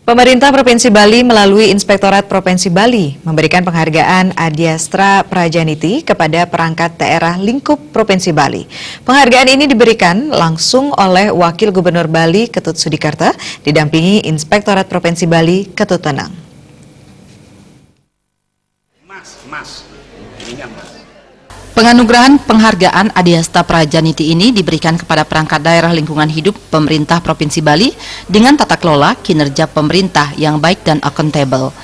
Pemerintah Provinsi Bali melalui Inspektorat Provinsi Bali memberikan penghargaan Adiastra Prajaniti kepada perangkat daerah lingkup Provinsi Bali. Penghargaan ini diberikan langsung oleh Wakil Gubernur Bali Ketut Sudikarta didampingi Inspektorat Provinsi Bali Ketut Tenang. Penganugerahan penghargaan Adiastra Prajaniti ini diberikan kepada perangkat daerah lingkungan hidup pemerintah Provinsi Bali dengan tata kelola kinerja pemerintah yang baik dan akuntabel.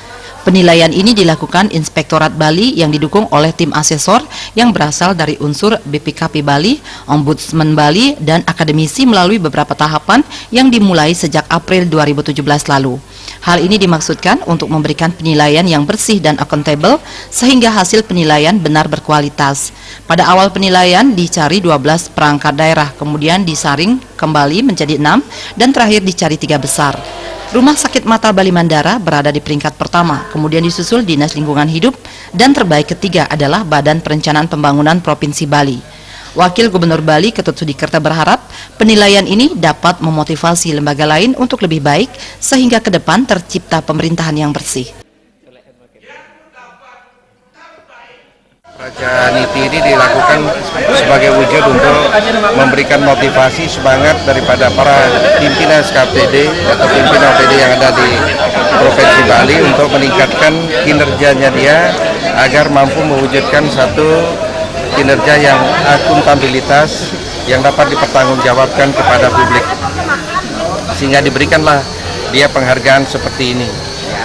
Penilaian ini dilakukan Inspektorat Bali yang didukung oleh tim asesor yang berasal dari unsur BPKP Bali, Ombudsman Bali, dan akademisi melalui beberapa tahapan yang dimulai sejak April 2017 lalu. Hal ini dimaksudkan untuk memberikan penilaian yang bersih dan akuntabel sehingga hasil penilaian benar berkualitas. Pada awal penilaian dicari 12 perangkat daerah, kemudian disaring kembali menjadi 6 dan terakhir dicari 3 besar. Rumah Sakit Mata Bali Mandara berada di peringkat pertama, kemudian disusul Dinas Lingkungan Hidup, dan terbaik ketiga adalah Badan Perencanaan Pembangunan Provinsi Bali. Wakil Gubernur Bali Ketut Sudikarta berharap penilaian ini dapat memotivasi lembaga lain untuk lebih baik sehingga ke depan tercipta pemerintahan yang bersih. Prajaniti ini dilakukan sebagai wujud untuk memberikan motivasi semangat daripada para pimpinan SKPD atau pimpinan OPD yang ada di Provinsi Bali untuk meningkatkan kinerjanya dia agar mampu mewujudkan satu kinerja yang akuntabilitas yang dapat dipertanggungjawabkan kepada publik, sehingga diberikanlah dia penghargaan seperti ini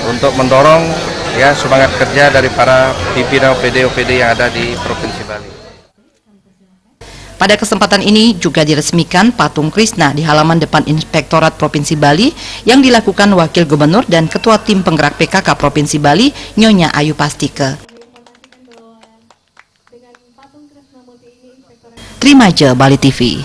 untuk mendorong semangat kerja dari para pimpinan OPD yang ada di Provinsi Bali. Pada kesempatan ini juga diresmikan patung Krishna di halaman depan Inspektorat Provinsi Bali yang dilakukan Wakil Gubernur dan Ketua Tim Penggerak PKK Provinsi Bali, Nyonya Ayu Pastike. Trimaja Bali TV.